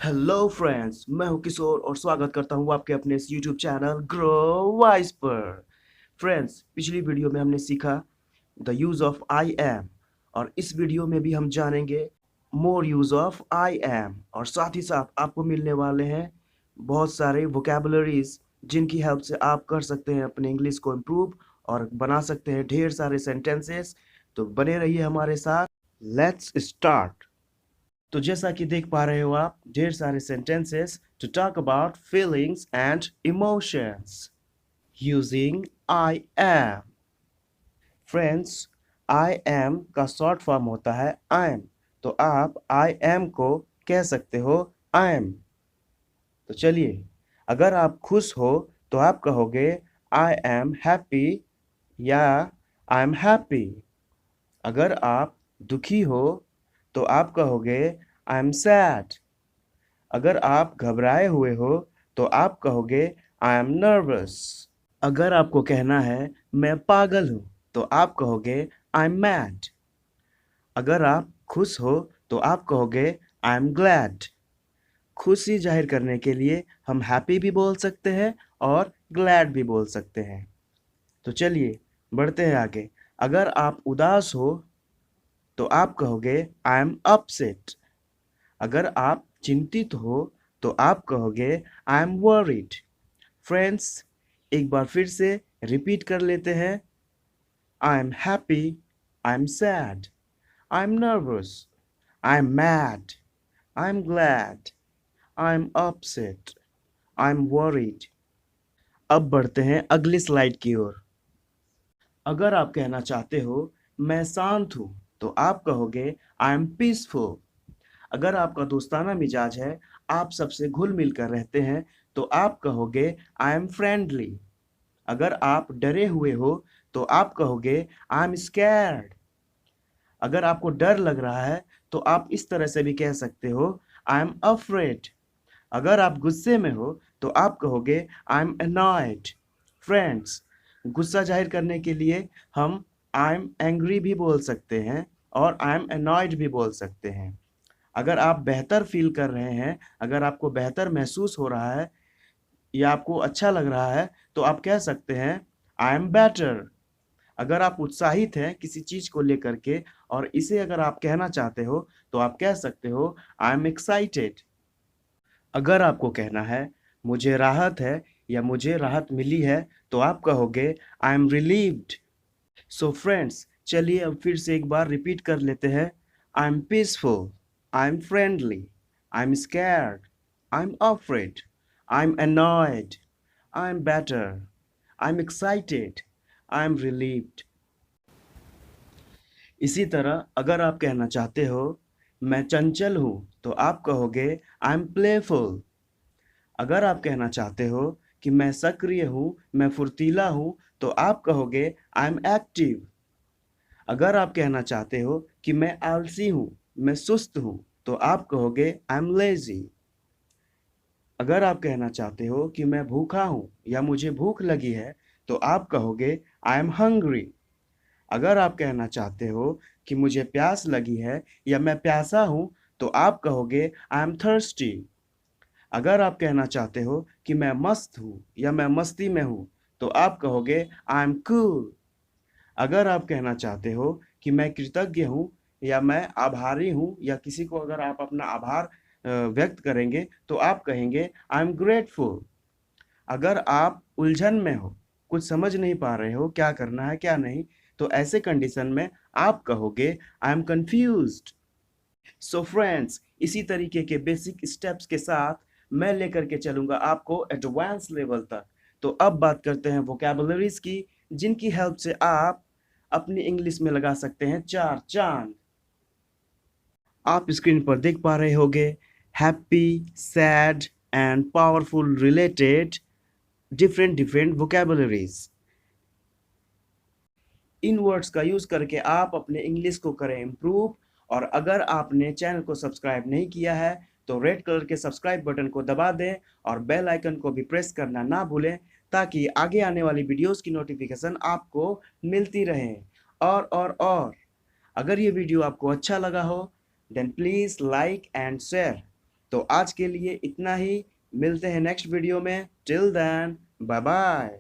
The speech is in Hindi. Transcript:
हेलो फ्रेंड्स, मैं हूं किशोर और स्वागत करता हूं आपके अपने इस यूट्यूब चैनल ग्रो वाइज पर। फ्रेंड्स, पिछली वीडियो में हमने सीखा the use of I am, और इस वीडियो में भी हम जानेंगे मोर यूज ऑफ आई एम, और साथ ही साथ आपको मिलने वाले हैं बहुत सारे वोकेबलरीज जिनकी हेल्प से आप कर सकते हैं अपने इंग्लिश को इम्प्रूव और बना सकते हैं ढेर सारे सेंटेंसेस। तो बने रहिए हमारे साथ। Let's start. तो जैसा कि देख पा रहे हो आप, ढेर सारे sentences to talk about feelings and emotions using I am. Friends, I am का शॉर्ट फॉर्म होता है आई एम, तो आप आई एम को कह सकते हो आई एम। तो चलिए, अगर आप खुश हो तो आप कहोगे आई एम हैप्पी या आई एम हैप्पी। अगर आप दुखी हो तो आप कहोगे आई एम सैड। अगर आप घबराए हुए हो तो आप कहोगे आई एम नर्वस। अगर आपको कहना है मैं पागल हूँ तो आप कहोगे आई एम मैड। अगर आप खुश हो तो आप कहोगे आई एम ग्लैड। खुशी जाहिर करने के लिए हम हैप्पी भी बोल सकते हैं और ग्लैड भी बोल सकते हैं। तो चलिए बढ़ते हैं आगे। अगर आप उदास हो तो आप कहोगे आई एम अपसेट। अगर आप चिंतित हो तो आप कहोगे आई एम वरीड। फ्रेंड्स, एक बार फिर से रिपीट कर लेते हैं। I am happy, I am sad, I am nervous, I am mad, I am glad, I am upset, I am worried. अब बढ़ते हैं अगली स्लाइड की ओर। अगर आप कहना चाहते हो मैं शांत हूँ तो आप कहोगे आई एम पीसफुल। अगर आपका दोस्ताना मिजाज है, आप सबसे घुल मिल कर रहते हैं, तो आप कहोगे आई एम फ्रेंडली। अगर आप डरे हुए हो तो आप कहोगे आई एम स्कैर्ड। अगर आपको डर लग रहा है तो आप इस तरह से भी कह सकते हो आई एम अफ्रेड। अगर आप गुस्से में हो तो आप कहोगे आई एम अनॉयड। फ्रेंड्स, गुस्सा जाहिर करने के लिए हम आई एम एंग्री भी बोल सकते हैं और आई एम अनॉयड भी बोल सकते हैं। अगर आप बेहतर फील कर रहे हैं, अगर आपको बेहतर महसूस हो रहा है या आपको अच्छा लग रहा है, तो आप कह सकते हैं आई एम बेटर। अगर आप उत्साहित हैं किसी चीज को लेकर के और इसे अगर आप कहना चाहते हो तो आप कह सकते हो आई एम एक्साइटेड। अगर आपको कहना है मुझे राहत है या मुझे राहत मिली है तो आप कहोगे I am relieved. So friends, चलिए अब फिर से एक बार रिपीट कर लेते हैं। I am peaceful, I am friendly, I am scared, I am afraid, I am annoyed, I am better, I am excited, I am relieved। इसी तरह अगर आप कहना चाहते हो मैं चंचल हूँ तो आप कहोगे आई एम प्लेफुल। अगर आप कहना चाहते हो कि मैं सक्रिय हूँ, मैं फुर्तीला हूँ, तो आप कहोगे आई एम एक्टिव। अगर आप कहना चाहते हो कि मैं आलसी हूँ, मैं सुस्त हूँ, तो आप कहोगे आई एम लेजी। अगर आप कहना चाहते हो कि मैं भूखा हूँ या मुझे भूख लगी है, तो आप कहोगे आई एम हंग्री। अगर आप कहना चाहते हो कि मुझे प्यास लगी है या मैं प्यासा हूँ, तो आप कहोगे आई एम थर्स्टी। अगर आप कहना चाहते हो कि मैं मस्त हूँ या मैं मस्ती में हूँ, तो आप कहोगे आई एम कूल। अगर आप कहना चाहते हो कि मैं कृतज्ञ हूँ या मैं आभारी हूँ, या किसी को अगर आप अपना आभार व्यक्त करेंगे तो आप कहेंगे आई एम ग्रेटफुल। अगर आप उलझन में हो, कुछ समझ नहीं पा रहे हो क्या करना है क्या नहीं, तो ऐसे कंडीशन में आप कहोगे I am confused. So friends, इसी तरीके के बेसिक स्टेप्स के साथ मैं लेकर के चलूंगा आपको एडवांस लेवल तक। तो अब बात करते हैं वोकैबुलरीज की, जिनकी हेल्प से आप अपनी इंग्लिश में लगा सकते हैं चार चांद। आप स्क्रीन पर देख पा रहे होंगे happy, sad and powerful related different different vocabularies. In words का यूज करके आप अपने इंग्लिश को करें इम्प्रूव। और अगर आपने चैनल को सब्सक्राइब नहीं किया है तो रेड कलर के सब्सक्राइब बटन को दबा दें और बेल आइकन को भी प्रेस करना ना भूलें, ताकि आगे आने वाली वीडियोस की नोटिफिकेशन आपको मिलती रहे। और अगर ये वीडियो आपको अच्छा लगा हो, then please like and share. तो आज के लिए इतना ही, मिलते हैं नेक्स्ट वीडियो में। Till then bye bye.